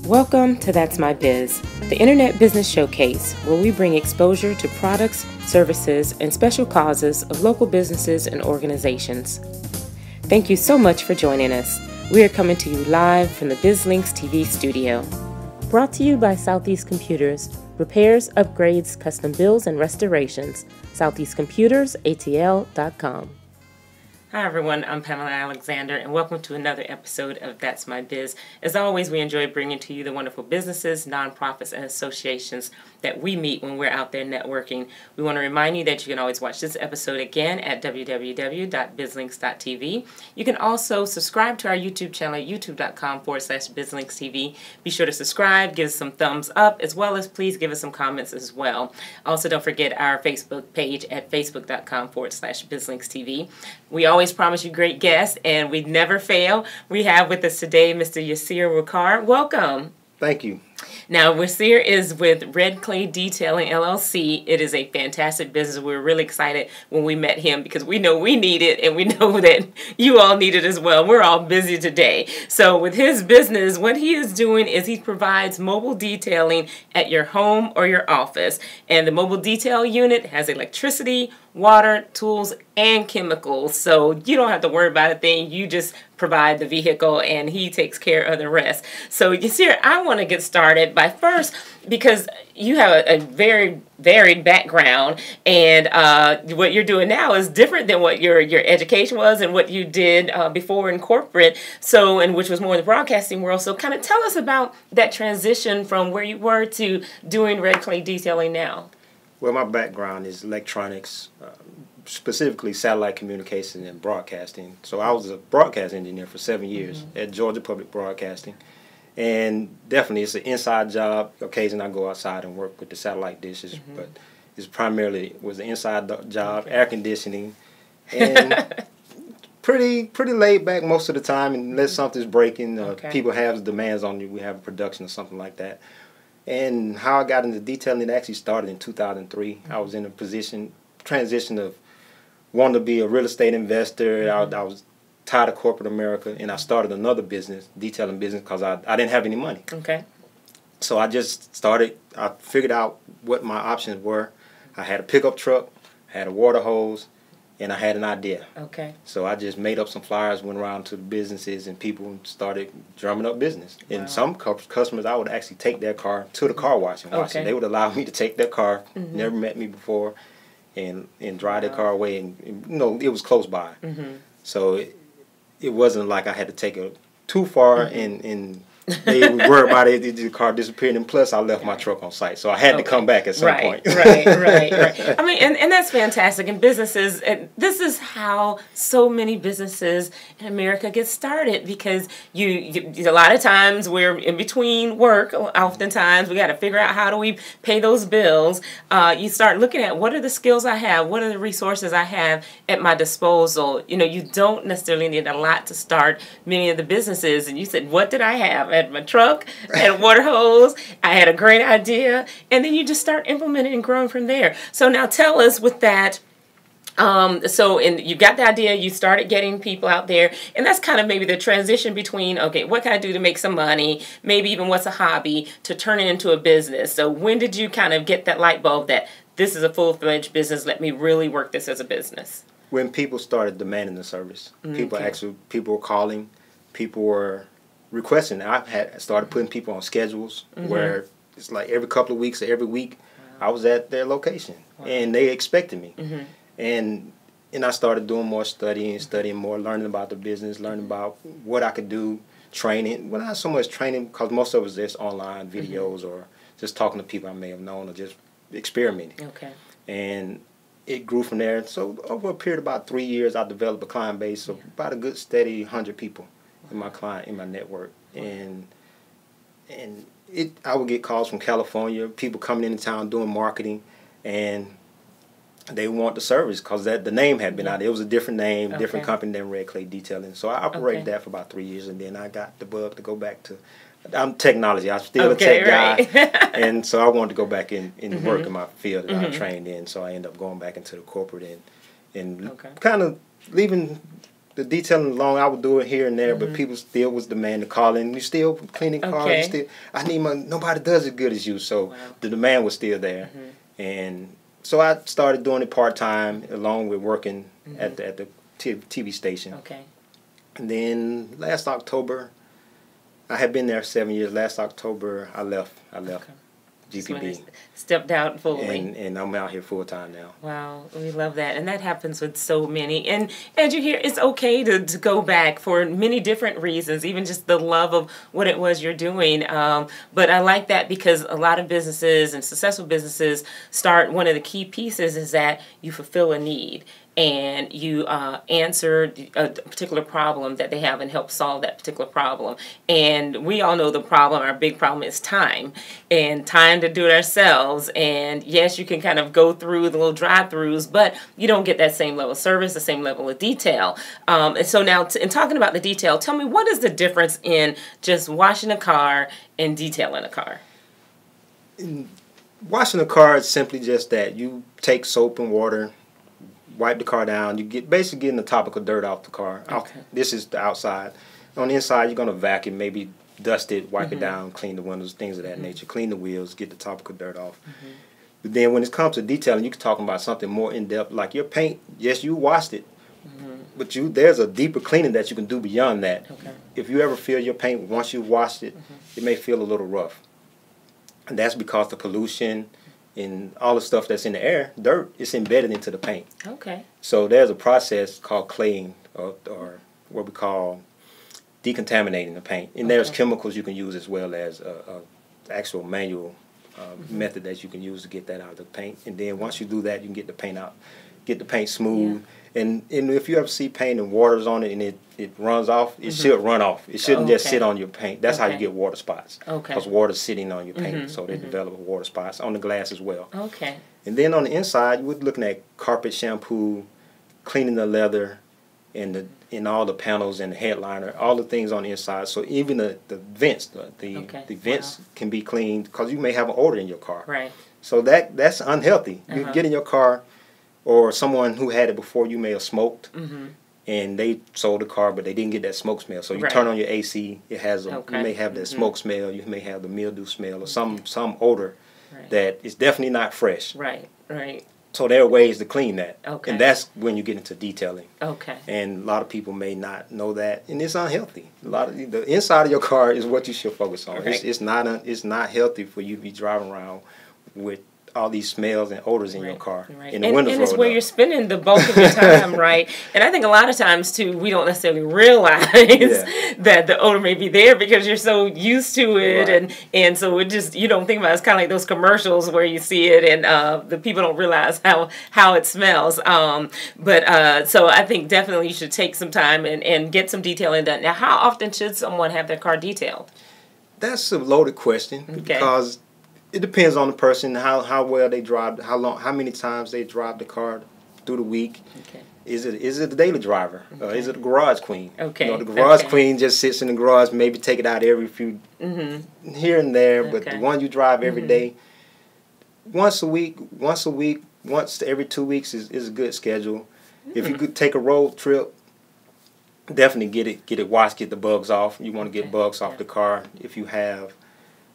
Welcome to That's My Biz, the Internet Business Showcase, where we bring exposure to products, services, and special causes of local businesses and organizations. Thank you so much for joining us. We are coming to you live from the BizLinks TV studio. Brought to you by Southeast Computers, repairs, upgrades, custom builds, and restorations. SoutheastComputersATL.com. Hi everyone, I'm Pamela Alexander, and welcome to another episode of That's My Biz. As always, we enjoy bringing to you the wonderful businesses, nonprofits, and associations that we meet when we're out there networking. We want to remind you that you can always watch this episode again at www.bizlinks.tv. You can also subscribe to our YouTube channel at youtube.com/bizlinkstv. Be sure to subscribe, give us some thumbs up, as well as please give us some comments as well. Also, don't forget our Facebook page at facebook.com/bizlinkstv. We always promise you great guests, and we never fail. We have with us today Mr. Yasir Waqaar. Welcome. Thank you. Now, Yasir is with Red Clay Detailing, LLC. It is a fantastic business. We were really excited when we met him because we know we need it, and we know that you all need it as well. We're all busy today. So with his business, what he is doing is he provides mobile detailing at your home or your office. And the mobile detail unit has electricity, water, tools, and chemicals. So you don't have to worry about a thing. You just provide the vehicle, and he takes care of the rest. So Yasir, I want to get started by first, because you have a very varied background, and what you're doing now is different than what your education was and what you did before in corporate, so, and which was more in the broadcasting world. So kind of tell us about that transition from where you were to doing Red Clay Detailing now. Well, my background is electronics, specifically satellite communication and broadcasting. So I was a broadcast engineer for 7 years at Georgia Public Broadcasting. And definitely it's an inside job. Occasionally I go outside and work with the satellite dishes, but it's primarily was an inside job, air conditioning, and pretty laid back most of the time, unless something's breaking, people have demands on you, we have a production or something like that. And how I got into detailing, it actually started in 2003. I was in a transition of wanting to be a real estate investor. I was tired of corporate America, and I started another business, detailing business, because I didn't have any money. Okay. So I just started, I figured out what my options were. I had a pickup truck, I had a water hose, and I had an idea. Okay. So I just made up some flyers, went around to the businesses, and people started drumming up business. Wow. And some customers, I would actually take their car to the car wash and wash it. They would allow me to take their car, never met me before, and drive their car away. And you know, it was close by. So it wasn't like I had to take it too far, and they would worry about it. The car disappeared, and plus I left my truck on site, so I had to come back at some point. Right. I mean, and that's fantastic. And businesses, and this is how so many businesses in America get started, because you a lot of times we're in between work. Oftentimes we got to figure out how do we pay those bills. You start looking at what are the skills I have, what are the resources I have at my disposal. You know, you don't necessarily need a lot to start many of the businesses. And you said, what did I have? I had my truck, I had a water hose, I had a great idea, and then you just start implementing and growing from there. So now tell us with that, you got the idea, you started getting people out there, and that's kind of maybe the transition between, okay, what can I do to make some money, maybe even what's a hobby, to turn it into a business. So when did you kind of get that light bulb that this is a full-fledged business, let me really work this as a business? When people started demanding the service, people were calling, people were requesting. I had started putting people on schedules where it's like every couple of weeks or every week I was at their location, and they expected me. And I started doing more studying more, learning about the business, learning about what I could do, training. Well, not so much training, because most of it was just online videos or just talking to people I may have known or just experimenting. Okay. And it grew from there. So over a period of about 3 years, I developed a client base of about a good steady 100 people in my network, and I would get calls from California, people coming into town doing marketing, and they want the service because the name had been out. It was a different name, different company than Red Clay Detailing. So I operated that for about 3 years, and then I got the bug to go back to. I'm technology. I'm still a tech guy, and so I wanted to go back and work in my field that I trained in. So I ended up going back into the corporate and kind of leaving the detailing alone, I would do it here and there, but people still was demanding calling. You still cleaning cars. You still, nobody does as good as you. So the demand was still there, and so I started doing it part-time along with working at the TV station. Okay. And then last October, I had been there 7 years. Last October, I left GPB. Stepped out fully. And I'm out here full time now. Wow, we love that. And that happens with so many. And as you hear, it's okay to go back for many different reasons, even just the love of what it was you're doing. But I like that because a lot of businesses and successful businesses start, one of the key pieces is that you fulfill a need. And you answer a particular problem that they have and help solve that particular problem. And we all know the problem, our big problem is time. And time to do it ourselves. And yes, you can kind of go through the little drive-thrus, but you don't get that same level of service, the same level of detail. And so now, in talking about the detail, tell me, what is the difference in just washing a car and detailing a car? Washing a car is simply just that. You take soap and water, wipe the car down. You basically getting the topical dirt off the car. Okay. This is the outside. On the inside, you're going to vacuum, maybe dust it, wipe it down, clean the windows, things of that nature. Clean the wheels, get the topical dirt off. But then when it comes to detailing, you can talk about something more in-depth, like your paint. Yes, you washed it, but there's a deeper cleaning that you can do beyond that. Okay. If you ever feel your paint, once you've washed it, it may feel a little rough. And that's because the pollution and all the stuff that's in the air, dirt, is embedded into the paint. Okay. So there's a process called claying, or what we call decontaminating the paint. And there's chemicals you can use as well as a actual manual method that you can use to get that out of the paint. And then once you do that, you can get the paint out, get the paint smooth. And if you ever see paint and water's on it and it runs off, it should run off. It shouldn't just sit on your paint. That's how you get water spots. Because water's sitting on your paint, so they develop water spots on the glass as well. Okay. And then on the inside, we're looking at carpet shampoo, cleaning the leather, and all the panels and the headliner, all the things on the inside. So even the vents, the vents can be cleaned because you may have an odor in your car. Right. So that's unhealthy. You get in your car, or someone who had it before you may have smoked, and they sold the car, but they didn't get that smoke smell. So you turn on your AC, it has you may have that smoke smell, you may have the mildew smell, or some odor that is definitely not fresh. Right, right. So there are ways to clean that. Okay. And that's when you get into detailing. Okay. And a lot of people may not know that, and it's unhealthy. A lot of the inside of your car is what you should focus on. Right. It's not healthy for you to be driving around with all these smells and odors in your car. Right. And the windows and it's rolled where up. you're spending the bulk of your time, right? And I think a lot of times, too, we don't necessarily realize that the odor may be there because you're so used to it. And so it just, you don't think about it. It's kind of like those commercials where you see it and the people don't realize how it smells. So I think definitely you should take some time and get some detailing done. Now, how often should someone have their car detailed? That's a loaded question because it depends on the person, how well they drive, how many times they drive the car through the week. Okay. Is it a daily driver? Is it a garage queen? Okay. The garage queen just sits in the garage, maybe take it out every few here and there, but the one you drive every day, once every 2 weeks is a good schedule. If you could take a road trip, definitely get it washed, get the bugs off. You want to get bugs off the car. If you have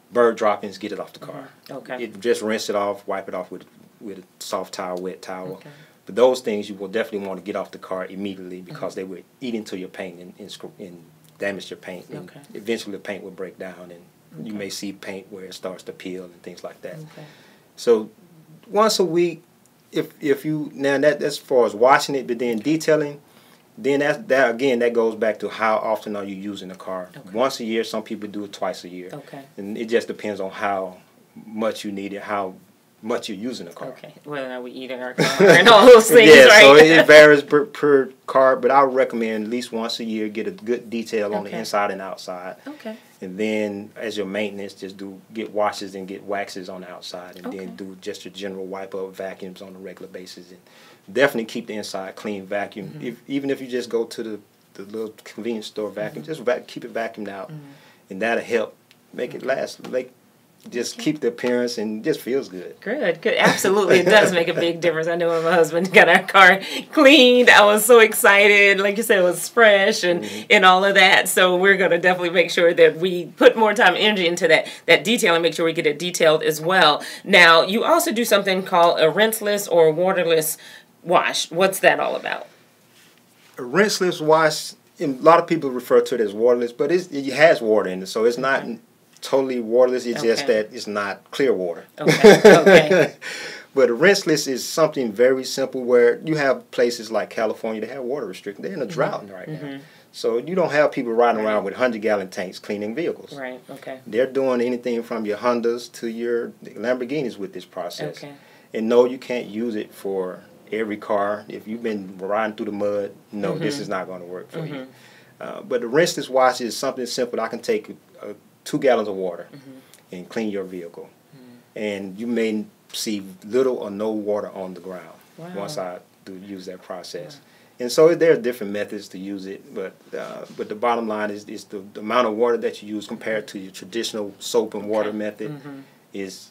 bird droppings, get it off the car. Okay. Just rinse it off, wipe it off with a soft towel, wet towel. Okay. But those things you will definitely want to get off the car immediately because they will eat into your paint and damage your paint. And eventually the paint will break down and you may see paint where it starts to peel and things like that. So once a week, if you that's as far as washing it, but then detailing. Then that goes back to how often are you using the car. Once a year, some people do it twice a year. And it just depends on how much you need it, how much you're using the car. Whether or not we eating our car and all those things, right? So it varies per car, but I would recommend at least once a year get a good detail on the inside and outside. And then as your maintenance, just get washes and get waxes on the outside, and then do just your general wipe up vacuums on a regular basis. And definitely keep the inside clean, vacuum. Even if you just go to the little convenience store vacuum, just keep it vacuumed out, and that'll help make it last. Like just keep the appearance and just feels good. Good, good. Absolutely. It does make a big difference. I know when my husband got our car cleaned, I was so excited. Like you said, it was fresh and all of that. So we're going to definitely make sure that we put more time and energy into that detail and make sure we get it detailed as well. Now, you also do something called a rinseless or waterless wash. What's that all about? A rinseless wash, a lot of people refer to it as waterless, but it has water in it, so it's not totally waterless. It's just that it's not clear water. Okay. Okay. But a rinseless is something very simple where you have places like California that have water restrictions. They're in a drought right now. So you don't have people riding around with 100-gallon tanks cleaning vehicles. Right, okay. They're doing anything from your Hondas to your Lamborghinis with this process. Okay. And no, you can't use it for every car. If you've been riding through the mud, no, this is not going to work for you. But the rinseless wash is something simple. I can take 2 gallons of water and clean your vehicle. And you may see little or no water on the ground once I use that process. And so there are different methods to use it, but the bottom line is the amount of water that you use compared to your traditional soap and water method is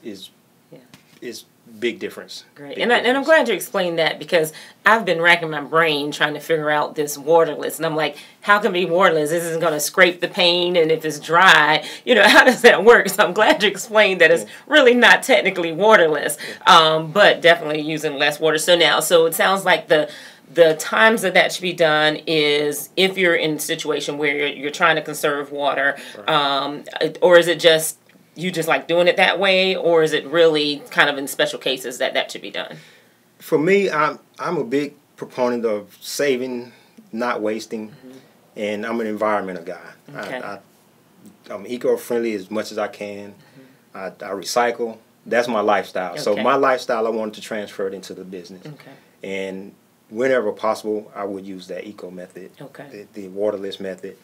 big difference. Great. And I'm glad you explained that, because I've been racking my brain trying to figure out this waterless. And I'm like, how can it be waterless? This isn't going to scrape the paint, and if it's dry, how does that work? So I'm glad you explained that it's really not technically waterless, but definitely using less water. So it sounds like the times that should be done is if you're in a situation where you're trying to conserve water, or is it just you just like doing it that way, or is it really kind of in special cases that should be done? For me, I'm a big proponent of saving, not wasting, and I'm an environmental guy. Okay. I'm eco-friendly as much as I can. I recycle. That's my lifestyle. Okay. So my lifestyle, I wanted to transfer it into the business. Okay. And whenever possible, I would use that eco method, the waterless method.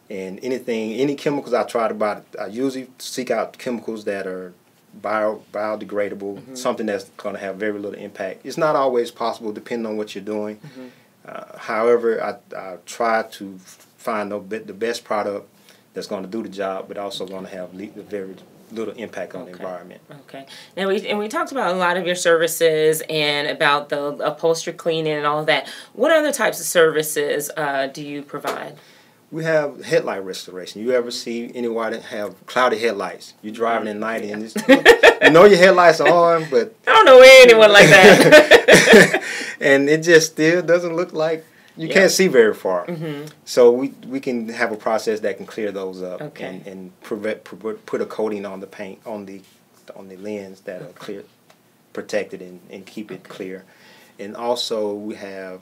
And any chemicals I try to buy, I usually seek out chemicals that are biodegradable, something that's going to have very little impact. It's not always possible depending on what you're doing. However, I try to find the best product that's going to do the job, but also going to have very little impact on the environment. Okay. Now we talked about a lot of your services and about the upholstery cleaning and all of that. What other types of services do you provide? We have headlight restoration. You ever see anyone that have cloudy headlights? You're driving at night and your headlights are on, but I don't know anyone like that. And it just still doesn't look like you can't see very far. So we can have a process that can clear those up and put a coating on the paint on the lens that are clear, protected and keep it clear. And also we have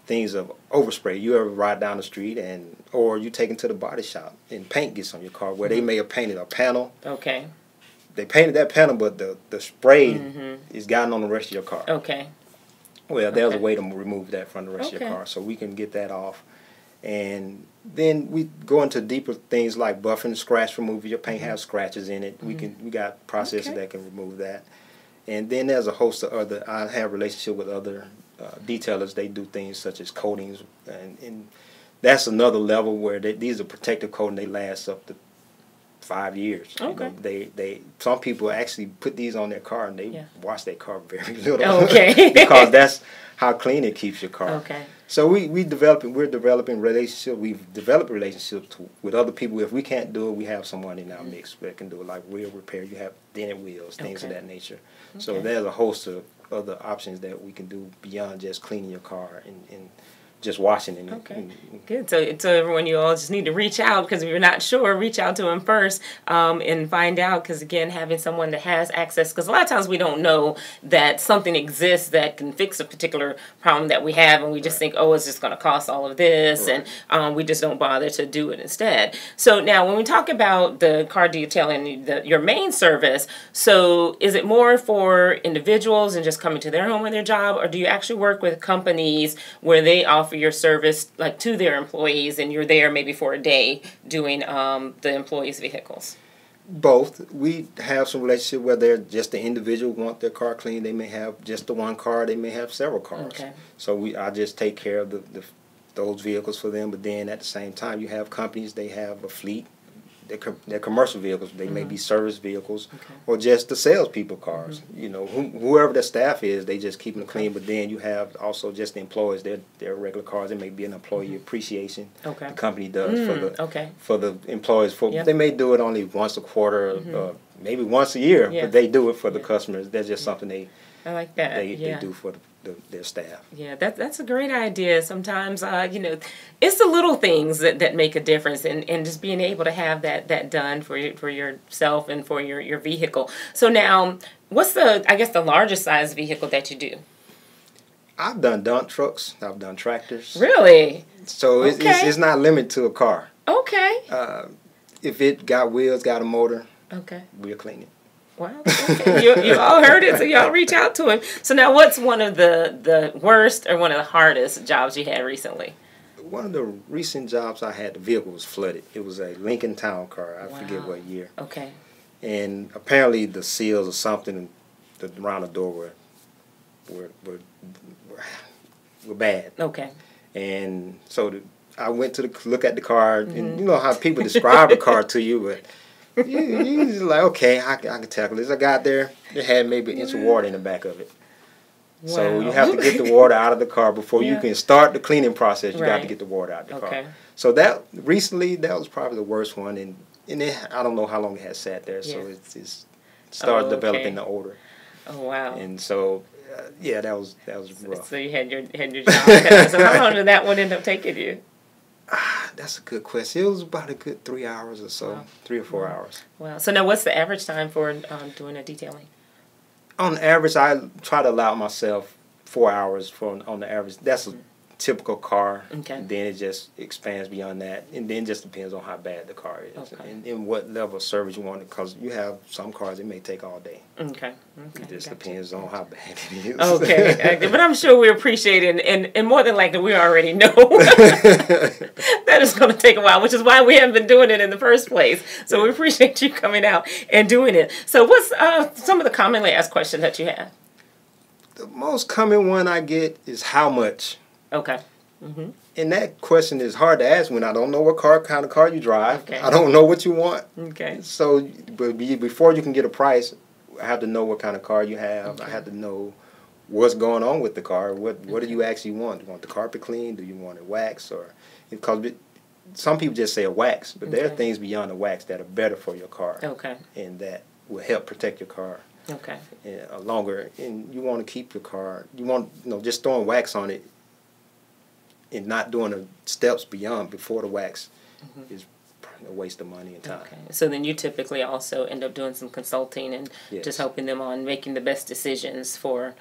things of overspray. You ever ride down the street or you take it to the body shop and paint gets on your car where they may have painted a panel. Okay. They painted that panel, but the spray is gotten on the rest of your car. Okay. Well, there's a way to remove that from the rest of your car, so we can get that off. And then we go into deeper things like buffing, scratch removal. Your paint has scratches in it. We got processes that can remove that. And then there's a host of other. I have a relationship with other detailers. They do things such as coatings, and that's another level where these are protective coating. They last up to 5 years. Okay. Some people actually put these on their car and they wash their car very little. Okay. Because that's how clean it keeps your car. Okay. So we're developing relationships. We've developed relationships with other people. If we can't do it, we have someone in our mix that can do it, like wheel repair. You have dented wheels, things of that nature. Okay. So there's a host of other options that we can do beyond just cleaning your car and just washing it. Okay, good. So everyone, you all just need to reach out, because if you're not sure, reach out to them first and find out, because again, having someone that has access, because a lot of times we don't know that something exists that can fix a particular problem that we have, and we just think, oh, it's just going to cost all of this, and we just don't bother to do it instead. So now when we talk about the car detailing, your main service, so is it more for individuals and just coming to their home or their job, or do you actually work with companies where they offer your service like to their employees, and you're there maybe for a day doing the employees' vehicles? Both. We have some relationship where they're just the individual want their car cleaned. They may have just the one car. They may have several cars. Okay. So I just take care of those vehicles for them. But then at the same time, you have companies. They have a fleet. they're commercial vehicles. They may be service vehicles, or just the salespeople cars. You know, whoever the staff is, they just keep them clean. But then you have also just the employees. They're regular cars. It may be an employee appreciation. The company does for the employees. They may do it only once a quarter, maybe once a year, but they do it for the customers. That's just something they they do for their staff. Yeah, that's a great idea. Sometimes, you know, it's the little things that make a difference, and just being able to have that done for yourself and for your vehicle. So now, what's the largest size vehicle that you do? I've done dump trucks. I've done tractors. Really? So it's not limited to a car. Okay. If it got wheels, got a motor, we'll clean it. Wow. Okay. You all heard it, so y'all reach out to him. So now, what's one of the worst or one of the hardest jobs you had recently? One of the recent jobs I had, the vehicle was flooded. It was a Lincoln Town car. I forget what year. Okay. And apparently the seals or something around the door were bad. Okay. And so I went to look at the car, and you know how people describe a car to you, but you just like, okay, I can tackle this. I got there, it had maybe an inch of water in the back of it. Wow. So you have to get the water out of the car before you can start the cleaning process. You got to get the water out of the car. So that was probably the worst one, and I don't know how long it had sat there. So it's started developing the odor. Oh wow! And so that was rough. So you had your job. So how long did that one end up taking you? That's a good question. It was about a good 3 hours or so, 3 or 4 hours. Wow. So now what's the average time for doing a detailing? On average, I try to allow myself 4 hours on the average. That's a typical car. Okay. And then it just expands beyond that. And then it just depends on how bad the car is and what level of service you want it. Because you have some cars, it may take all day. Okay. It just depends on how bad it is. Okay. But I'm sure we appreciate it. And more than likely, we already know that it's going to take a while, which is why we haven't been doing it in the first place. So we appreciate you coming out and doing it. So what's some of the commonly asked questions that you have? The most common one I get is how much. Okay. And that question is hard to ask when I don't know what kind of car you drive. Okay. I don't know what you want. Okay. So, but before you can get a price, I have to know what kind of car you have. Okay. I have to know what's going on with the car. What do you actually want? Do you want the carpet clean? Do you want it waxed? Or because some people just say a wax, but there are things beyond the wax that are better for your car. Okay. And that will help protect your car. Okay. Longer, and you want to keep your car. You want just throwing wax on it and not doing the steps before the wax is a waste of money and time. Okay. So then you typically also end up doing some consulting and just helping them on making the best decisions for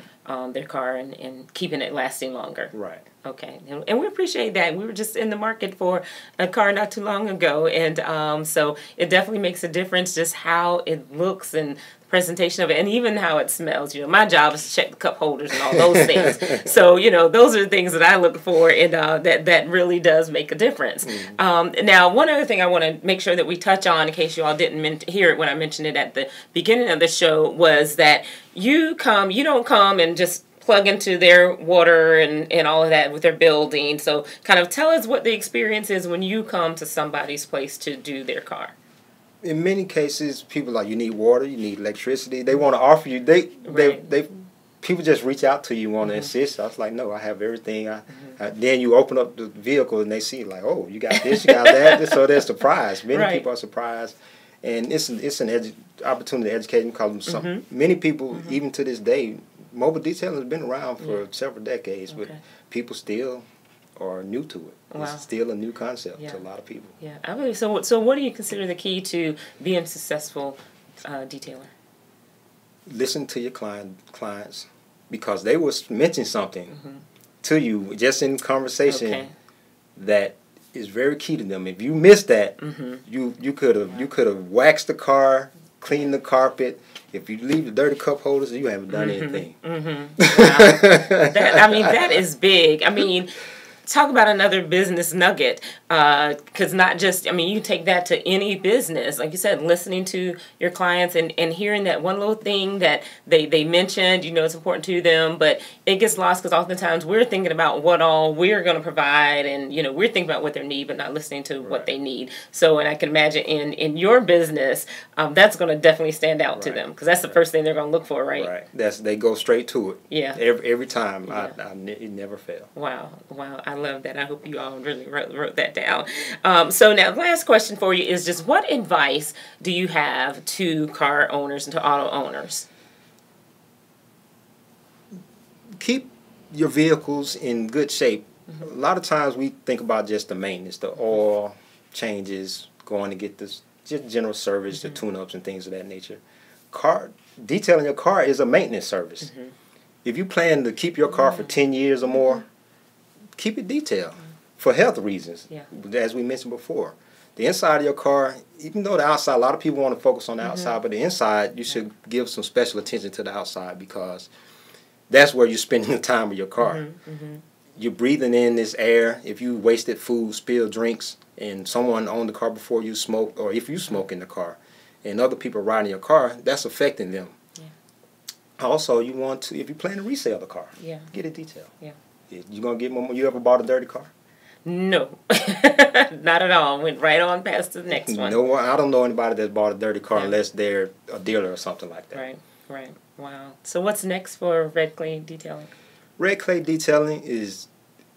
their car and keeping it lasting longer. Right. Okay. And we appreciate that. We were just in the market for a car not too long ago, and so it definitely makes a difference just how it looks and presentation of it, and even how it smells. My job is to check the cup holders and all those things. So those are the things that I look for, and that really does make a difference. Now, one other thing I want to make sure that we touch on, in case you all didn't hear it when I mentioned it at the beginning of the show, was that you don't come and just plug into their water and all of that with their building. So kind of tell us what the experience is when you come to somebody's place to do their car. In many cases, people you need water, you need electricity. They want to offer you. People just reach out to you, want to insist. I was like, no, I have everything. Then you open up the vehicle and they see oh, you got this, you got that. So they're surprised. Many people are surprised, and it's an opportunity to educate them because many people, even to this day, mobile detailing has been around for several decades, but people still are new to it. Wow. It's still a new concept to a lot of people. Yeah, I believe so. So what do you consider the key to being a successful detailer? Listen to your clients, because they will mention something to you just in conversation that is very key to them. If you miss that, you could have waxed the car, cleaned the carpet. If you leave the dirty cup holders, you haven't done anything. Wow. That is big. talk about another business nugget, because not just, I mean, you take that to any business. Like you said, listening to your clients and hearing that one little thing that they mentioned, you know, it's important to them, but it gets lost because oftentimes we're thinking about what all we're going to provide, and, you know, we're thinking about what they need, but not listening to what they need. So, and I can imagine in your business, that's going to definitely stand out to them, because that's the first thing they're going to look for, right? Right. They go straight to it. Yeah. Every time. Yeah. It never fails. Wow. I love that. I hope you all really wrote that down. So now, last question for you is just, what advice do you have to car owners and to auto owners? Keep your vehicles in good shape. A lot of times we think about just the maintenance, the oil changes, going to get this just general service, the tune-ups and things of that nature. Detailing your car is a maintenance service. If you plan to keep your car for 10 years or more, keep it detailed for health reasons, as we mentioned before. The inside of your car, even though the outside, a lot of people want to focus on the outside, but the inside, you should give some special attention to the outside, because that's where you're spending the time with your car. You're breathing in this air. If you wasted food, spilled drinks, and someone owned the car before you smoked, or if you smoke in the car, and other people riding your car, that's affecting them. Also, you want to, if you plan to resell the car, get it detailed. You gonna get more? You ever bought a dirty car? No, not at all. Went right on past the next one. No, I don't know anybody that's bought a dirty car unless they're a dealer or something like that. Right. Wow. So what's next for Red Clay Detailing? Red Clay Detailing is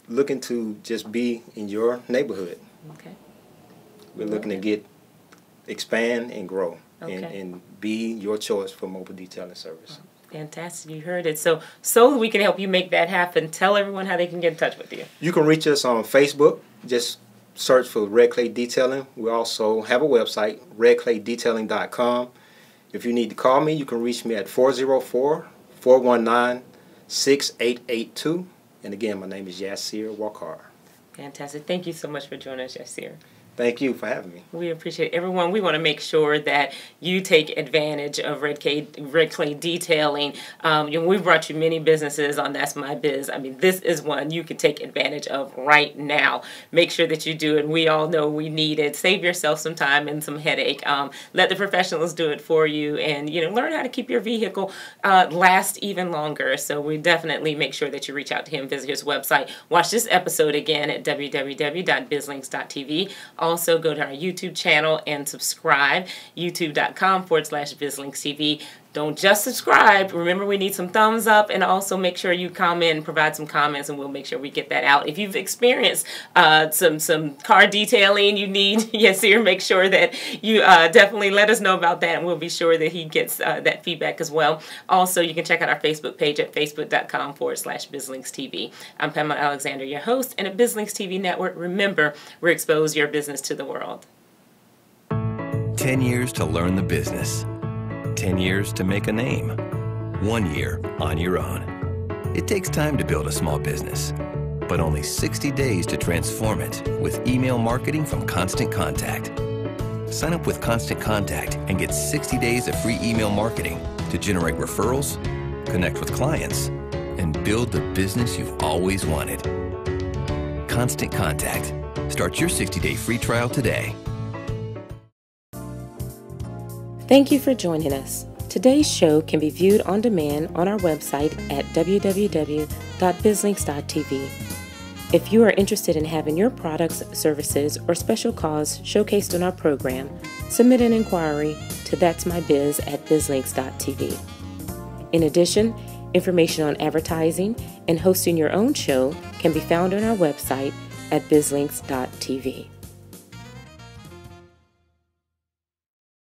looking to just be in your neighborhood. Okay. We're looking to expand and grow, and be your choice for mobile detailing service. Fantastic. You heard it. So we can help you make that happen. Tell everyone how they can get in touch with you. You can reach us on Facebook. Just search for Red Clay Detailing. We also have a website, redclaydetailing.com. If you need to call me, you can reach me at 404-419-6882. And again, my name is Yasir Waqaar. Fantastic. Thank you so much for joining us, Yasir. Thank you for having me. We appreciate it. Everyone. We want to make sure that you take advantage of Red Clay Detailing. We've brought you many businesses on That's My Biz. I mean, this is one you can take advantage of right now. Make sure that you do it. We all know we need it. Save yourself some time and some headache. Let the professionals do it for you, and learn how to keep your vehicle last even longer. So we definitely make sure that you reach out to him. Visit his website. Watch this episode again at www.bizlinks.tv. Also, go to our YouTube channel and subscribe, youtube.com/BizLinksTV. Don't just subscribe. Remember, we need some thumbs up, and also make sure you comment and provide some comments, and we'll make sure we get that out. If you've experienced some car detailing you need Yasir, make sure that you definitely let us know about that, and we'll be sure that he gets that feedback as well. Also, you can check out our Facebook page at facebook.com/BizLinksTV. I'm Pamela Alexander, your host, and at BizLinks TV Network, remember, we expose your business to the world. 10 years to learn the business. 10 years to make a name. 1 year on your own. It takes time to build a small business, but only 60 days to transform it with email marketing from Constant Contact. Sign up with Constant Contact and get 60 days of free email marketing to generate referrals, connect with clients, and build the business you've always wanted. Constant Contact. Start your 60-day free trial today. Thank you for joining us. Today's show can be viewed on demand on our website at www.bizlinks.tv. If you are interested in having your products, services, or special cause showcased on our program, submit an inquiry to that'smybiz@bizlinks.tv. In addition, information on advertising and hosting your own show can be found on our website at bizlinks.tv.